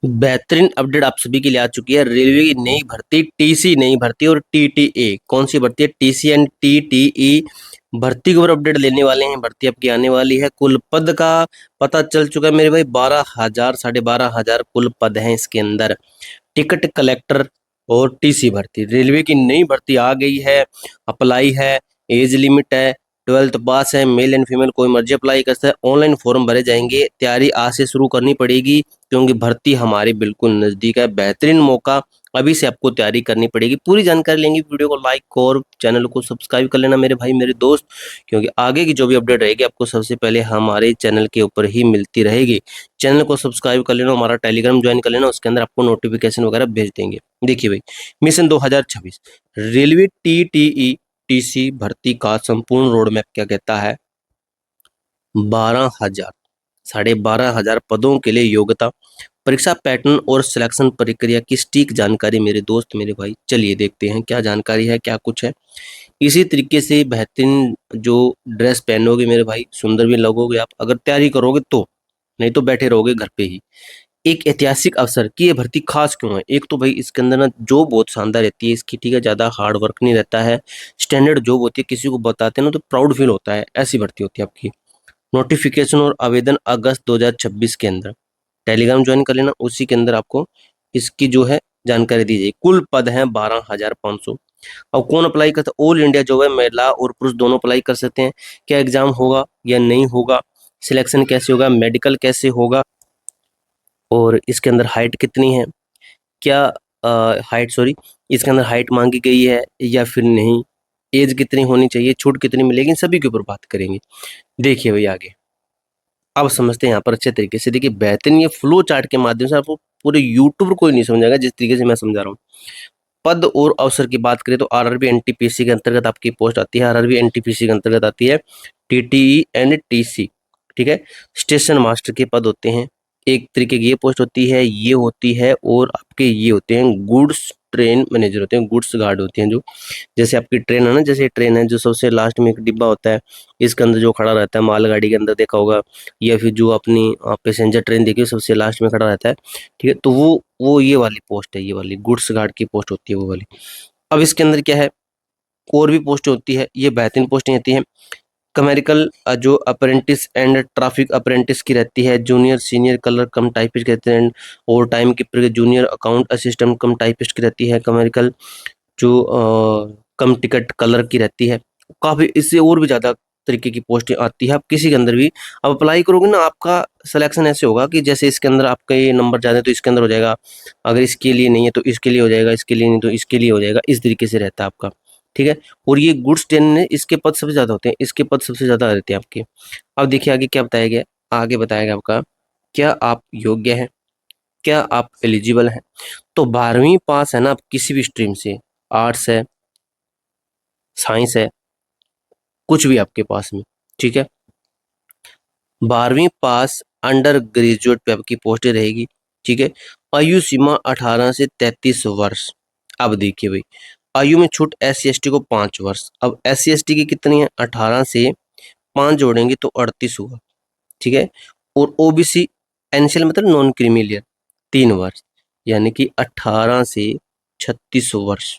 बेहतरीन अपडेट आप सभी के लिए आ चुकी है। रेलवे की नई भर्ती, टीसी नई भर्ती और टीटीए कौन सी भर्ती है, टीसी एंड टीटीई भर्ती के ऊपर अपडेट लेने वाले हैं। भर्ती आपकी आने वाली है। कुल पद का पता चल चुका है मेरे भाई, 12,000 12,500 कुल पद हैं इसके अंदर। टिकट कलेक्टर और टीसी भर्ती, रेलवे की नई भर्ती आ गई है। अप्लाई है, एज लिमिट है, 12th पास है, मेल एंड फीमेल कोई मर्जी अप्लाई कर सकता है। ऑनलाइन फॉर्म भरे जाएंगे। तैयारी आज से शुरू करनी पड़ेगी क्योंकि भर्ती हमारी बिल्कुल नजदीक है। बेहतरीन मौका, अभी से आपको तैयारी करनी पड़ेगी। पूरी जानकारी लेंगे, वीडियो को लाइक और चैनल को सब्सक्राइब कर लेना मेरे भाई मेरे दोस्त, क्योंकि आगे की जो भी अपडेट रहेगी आपको सबसे पहले हमारे चैनल के ऊपर ही मिलती रहेगी। चैनल को सब्सक्राइब कर लेना, हमारा टेलीग्राम ज्वाइन कर लेना, उसके अंदर आपको नोटिफिकेशन वगैरह भेज देंगे। देखिए भाई, मिशन 2026 रेलवे टीटीई टीसी भर्ती का संपूर्ण रोड मैप क्या कहता है। 12,000 12,500 पदों के लिए योग्यता, परीक्षा पैटर्न और सिलेक्शन प्रक्रिया की सटीक जानकारी मेरे दोस्त मेरे भाई, चलिए देखते हैं क्या जानकारी है, क्या कुछ है। इसी तरीके से बेहतरीन जो ड्रेस पहनोगे मेरे भाई, सुंदर भी लगोगे आप अगर तैयारी करोगे तो, नहीं तो बैठे रहोगे घर पे ही। एक ऐतिहासिक अवसर की ये भर्ती खास क्यों है। एक तो भाई इसके अंदर ना जो बहुत शानदार रहती है इसकी, ठीक है, ज्यादा हार्ड वर्क नहीं रहता है, स्टैंडर्ड जॉब होती है, किसी को बताते हैं ना तो प्राउड फील होता है, ऐसी भर्ती होती है आपकी। नोटिफिकेशन और आवेदन अगस्त 2026 के अंदर, टेलीग्राम ज्वाइन कर लेना, उसी के अंदर आपको इसकी जो है जानकारी दी जाएगी। कुल पद हैं 12,500। अब कौन अप्लाई करता है, ऑल इंडिया जो है महिला और पुरुष दोनों अप्लाई कर सकते हैं। क्या एग्जाम होगा या नहीं होगा, सिलेक्शन कैसे होगा, मेडिकल कैसे होगा, और इसके अंदर हाइट कितनी है, क्या हाइट सॉरी इसके अंदर हाइट मांगी गई है या फिर नहीं, एज कितनी होनी चाहिए, छूट कितनी मिलेगी, इन सभी के ऊपर बात करेंगे। देखिए भाई आगे, अब समझते हैं यहाँ पर अच्छे तरीके से। देखिए बेहतरीन ये फ्लो चार्ट के माध्यम से आपको पूरे यूट्यूब कोई नहीं समझाएगा जिस तरीके से मैं समझा रहा हूँ। पद और अवसर की बात करें तो आरआरबी एनटीपीसी के अंतर्गत आपकी पोस्ट आती है। आरआरबी एनटीपीसी के अंतर्गत आती है टीटीई एंड टीसी, ठीक है। स्टेशन मास्टर के पद होते हैं, एक तरीके की ये पोस्ट होती है, ये होती है, और आपके ये होते हैं गुड्स ट्रेन मैनेजर होते हैं, गुड्स गार्ड होते हैं। जो जैसे आपकी ट्रेन है ना, जैसे ट्रेन है जो सबसे लास्ट में एक डिब्बा होता है, इसके अंदर जो खड़ा रहता है मालगाड़ी के अंदर, देखा होगा, या फिर जो अपनी पैसेंजर ट्रेन देखिए सबसे लास्ट में खड़ा रहता है, ठीक है। तो वो ये वाली पोस्ट है, ये वाली गुड्स गार्ड की पोस्ट होती है वो वाली। अब इसके अंदर क्या है, और भी पोस्ट होती है, ये बेहतरीन पोस्टें होती हैं। कमेरिकल जो अप्रेंटिस एंड ट्रैफिक अप्रेंटिस की रहती है, जूनियर सीनियर कलर कम टाइपिस्ट कहते हैं, और टाइम कीपर के जूनियर अकाउंट असिस्टेंट कम टाइपिस्ट की रहती है। कमेरिकल जो कम टिकट कलर की रहती है। काफ़ी इससे और भी ज़्यादा तरीके की पोस्टें आती है। आप किसी के अंदर भी अब अप्लाई करोगे ना, आपका सिलेक्शन ऐसे होगा कि जैसे इसके अंदर आपका ये नंबर ज़्यादा है तो इसके अंदर हो जाएगा, अगर इसके लिए नहीं है तो इसके लिए हो जाएगा, इसके लिए नहीं तो इसके लिए हो जाएगा, इस तरीके से रहता है आपका, ठीक है। और ये गुड्स ट्रेन में इसके पद सबसे ज़्यादा होते हैं, इसके पद सबसे ज़्यादा रहते हैं आपके। अब देखिए आगे क्या बताया गया, आगे बताया गया आपका, क्या आप योग्य हैं, क्या आप एलिजिबल हैं। तो 12वीं पास है ना, आप किसी भी स्ट्रीम से, आर्ट्स है, साइंस है, कुछ भी आपके पास में, ठीक है। 12वीं पास अंडर ग्रेजुएट पे आपकी पोस्टें रहेगी, ठीक है। आयु सीमा 18 से 33 वर्ष। अब देखिए भाई, आयु में छूट SC ST को 5 वर्ष। अब SC ST की कितनी है, 18 से 5 जोड़ेंगे तो 38 हुआ, ठीक है। और OBC एनसीएल मतलब नॉन क्रीमी लेयर 3 वर्ष, यानी कि 18 से 36 वर्ष,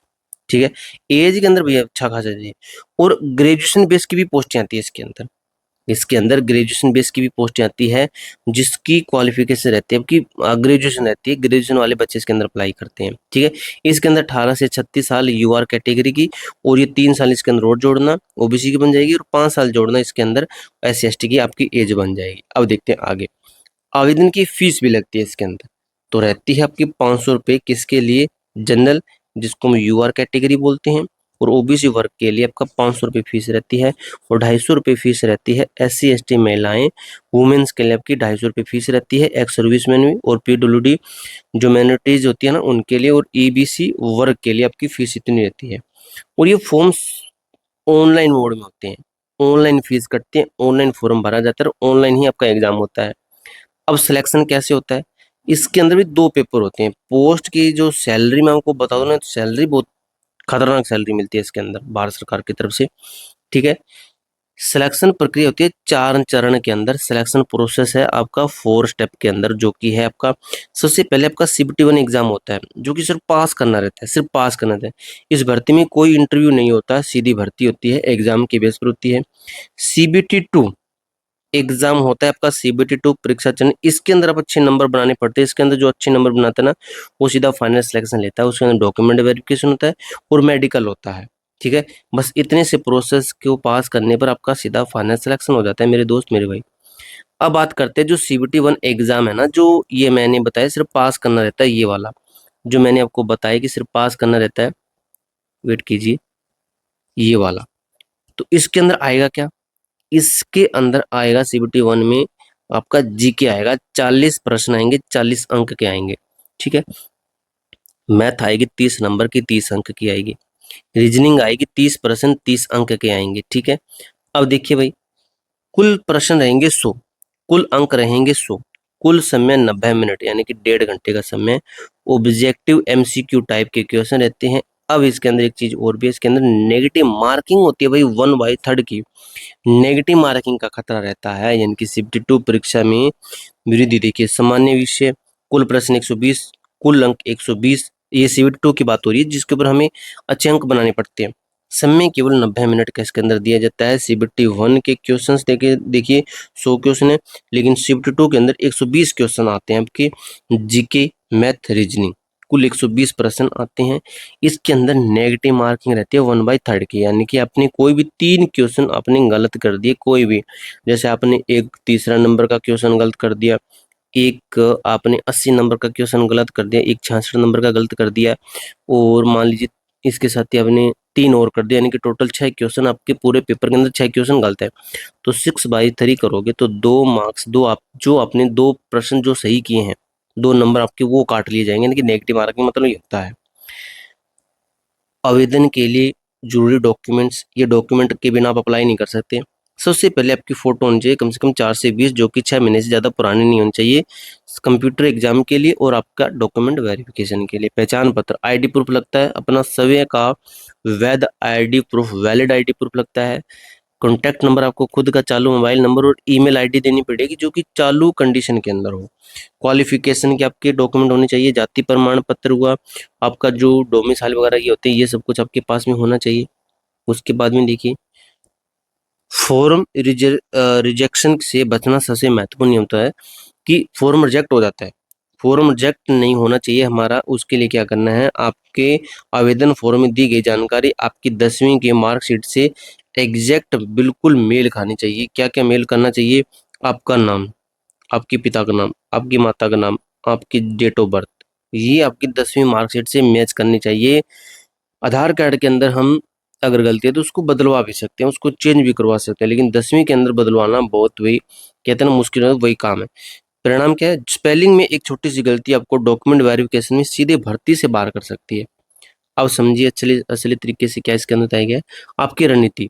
ठीक है। एज के अंदर भी अच्छा खासा है। और ग्रेजुएशन बेस की भी पोस्टें आती है इसके अंदर, इसके अंदर ग्रेजुएशन बेस की भी पोस्टें आती है, जिसकी क्वालिफिकेशन रहती है आपकी ग्रेजुएशन रहती है, ग्रेजुएशन वाले बच्चे इसके अंदर अप्लाई करते हैं, ठीक है। इसके अंदर 18 से 36 साल यूआर कैटेगरी की, और ये 3 साल इसके अंदर और जोड़ना ओबीसी की बन जाएगी, और 5 साल जोड़ना इसके अंदर SC ST की आपकी एज बन जाएगी। अब देखते हैं आगे, आवेदन की फीस भी लगती है इसके अंदर, तो रहती है आपकी 500 रुपये, किसके लिए, जनरल जिसको हम यूआर कैटेगरी बोलते हैं, और ओबीसी वर्ग के लिए आपका 500 रुपये फीस रहती है, और 250 रुपये फीस रहती है SC ST महिलाएं वुमेन्स के लिए आपकी 250 रुपये फीस रहती है, एक्स सर्विसमैन भी, और PWD जो माइनॉरिटीज होती है ना उनके लिए, और EBC वर्ग के लिए आपकी फीस इतनी रहती है। और ये फॉर्म्स ऑनलाइन मोड में होते हैं, ऑनलाइन फीस कटती है, ऑनलाइन फॉर्म भरा जाता है, ऑनलाइन ही आपका एग्जाम होता है। अब सिलेक्शन कैसे होता है, इसके अंदर भी 2 पेपर होते हैं। पोस्ट की जो सैलरी मैं आपको बता दूं ना, सैलरी बहुत खतरनाक सैलरी मिलती है इसके अंदर भारत सरकार की तरफ से, ठीक है। सिलेक्शन प्रक्रिया होती है 4 चरण के अंदर। सिलेक्शन प्रोसेस है आपका 4 स्टेप के अंदर, जो कि है आपका सबसे पहले आपका सीबीटी 1 एग्जाम होता है, जो कि सिर्फ पास करना रहता है, सिर्फ पास करना रहता है। इस भर्ती में कोई इंटरव्यू नहीं होता, सीधी भर्ती होती है, एग्जाम की बेस पर होती है। सीबीटी 2 एग्जाम होता है आपका, सीबीटी 2 परीक्षा चरण। इसके अंदर आप अच्छे नंबर बनाने पड़ते हैं। इसके अंदर जो अच्छे नंबर बनाता है ना, वो सीधा फाइनल सिलेक्शन लेता है। उसके अंदर डॉक्यूमेंट वेरिफिकेशन होता है और मेडिकल होता है, ठीक है। बस इतने से प्रोसेस को पास करने पर आपका सीधा फाइनल सिलेक्शन हो जाता है मेरे दोस्त मेरे भाई। अब बात करते हैं जो सीबीटी 1 एग्जाम है ना, जो ये मैंने बताया सिर्फ पास करना रहता है, ये वाला जो मैंने आपको बताया कि सिर्फ पास करना रहता है, वेट कीजिए, ये वाला। तो इसके अंदर आएगा क्या, इसके अंदर आएगा सीबीटी 1 में आपका जीके आएगा। 40 प्रश्न आएंगे, 40 अंक के आएंगे, ठीक है। मैथ आएगी 30 नंबर की, 30 अंक की आएगी। रीजनिंग आएगी 30 प्रश्न, 30 अंक के आएंगे, ठीक है। अब देखिए भाई, कुल प्रश्न रहेंगे 100, कुल अंक रहेंगे 100, कुल समय 90 मिनट यानी कि 1.5 घंटे का समय। ऑब्जेक्टिव एमसीक्यू टाइप के क्वेश्चन रहते हैं। अब इसके अंदर एक चीज और भी है, इसके अंदर नेगेटिव मार्किंग होती है भाई, 1/3 की नेगेटिव मार्किंग का खतरा रहता है। यानी कि शिफ्ट टू परीक्षा में वृद्धि देखिए, सामान्य विषय कुल प्रश्न 120, कुल अंक 120। ये शिफ्ट टू की बात हो रही है, जिसके ऊपर हमें अच्छे अंक बनाने पड़ते हैं। समय केवल 90 मिनट का इसके अंदर दिया जाता है। सीबीटी 1 के क्वेश्चंस देखिए 100 क्वेश्चन है, लेकिन शिफ्ट टू के अंदर 120 क्वेश्चन आते हैं आपके जीके मैथ रीजनिंग, कुल 120 प्रश्न आते हैं। इसके अंदर नेगेटिव मार्किंग रहती है 1/3 की, यानी कि आपने कोई भी 3 क्वेश्चन आपने गलत कर दिए, कोई भी, जैसे आपने एक तीसरा नंबर का क्वेश्चन गलत कर दिया, एक आपने 80 नंबर का क्वेश्चन गलत कर दिया, एक 66 नंबर का गलत कर दिया, और मान लीजिए इसके साथ ही आपने 3 और कर दिया, यानी कि टोटल 6 क्वेश्चन आपके पूरे पेपर के अंदर 6 क्वेश्चन गलत है। तो 6/3 करोगे तो 2 मार्क्स, दो आप जो आपने 2 प्रश्न जो सही किए हैं, 2 नंबर आपके वो काट लिए जाएंगे, यानी कि नेगेटिव मार्किंग मतलब ये होता है। आवेदन के लिए जरूरी डॉक्यूमेंट्स, ये डॉक्यूमेंट के बिना आप अप्लाई नहीं कर सकते। सबसे पहले आपकी फोटो होनी चाहिए कम से कम 4 से 20, जो कि 6 महीने से ज़्यादा पुरानी नहीं होनी चाहिए कंप्यूटर एग्जाम के लिए, और आपका डॉक्यूमेंट वेरिफिकेशन के लिए पहचान पत्र, आईडी प्रूफ लगता है अपना, सभी का वैध ID proof, valid ID proof लगता है। कॉन्टैक्ट नंबर आपको खुद का चालू मोबाइल नंबर और ईमेल आईडी देनी पड़ेगी, जो कि चालू कंडीशन के अंदर हो। क्वालिफिकेशन के आपके डॉक्यूमेंट होने चाहिए, जाति प्रमाण पत्र हुआ, आपका जो डोमिसाइल वगैरह ये होते हैं, ये सब कुछ आपके पास में होना चाहिए। उसके बाद में देखिए, फॉर्म रिजेक्शन से बचना सबसे महत्वपूर्ण होता है कि फॉर्म रिजेक्ट हो जाता है। फॉर्म रिजेक्ट नहीं होना चाहिए हमारा, उसके लिए क्या करना है, आपके आवेदन फॉर्म में दी गई जानकारी आपकी 10वीं के मार्कशीट से एग्जैक्ट बिल्कुल मेल खानी चाहिए। क्या क्या मेल करना चाहिए, आपका नाम, आपके पिता का नाम, आपकी माता का नाम, आपकी डेट ऑफ बर्थ, ये आपकी 10वीं मार्कशीट से मैच करनी चाहिए। आधार कार्ड के अंदर हम अगर गलती है तो उसको बदलवा भी सकते हैं, उसको चेंज भी करवा सकते हैं, लेकिन 10वीं के अंदर बदलवाना बहुत वही कहते हैं ना मुश्किल है, वही काम है। परिणाम क्या है, स्पेलिंग में एक छोटी सी गलती आपको डॉक्यूमेंट वेरिफिकेशन में सीधे भर्ती से बाहर कर सकती है। अब समझिए असली असली तरीके से क्या इसके अंदर बताया गया है। आपकी रणनीति,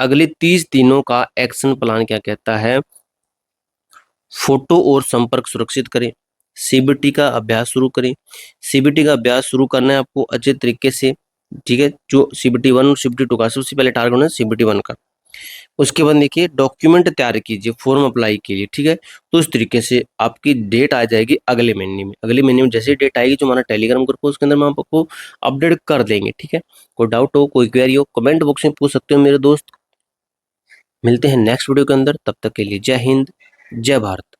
अगले 30 दिनों का एक्शन प्लान क्या कहता है, फोटो और संपर्क सुरक्षित करें, सीबीटी का अभ्यास शुरू करें। सीबीटी का अभ्यास शुरू करना है आपको अच्छे तरीके से, ठीक है। जो सीबीटी 1 और सीबीटी 2 का सबसे पहले टारगेट होना है सीबीटी 1 का। उसके बाद देखिए डॉक्यूमेंट तैयार कीजिए फॉर्म अप्लाई के लिए, ठीक है। तो इस तरीके से आपकी डेट आ जाएगी अगले महीने में। अगले महीने में जैसे डेट आएगी, जो हमारा टेलीग्राम ग्रुप है उसके अंदर हम आपको अपडेट कर देंगे, ठीक है। कोई डाउट हो, कोई क्वेरी हो, कमेंट बॉक्स में पूछ सकते हो मेरे दोस्त। मिलते हैं नेक्स्ट वीडियो के अंदर, तब तक के लिए जय हिंद, जय भारत।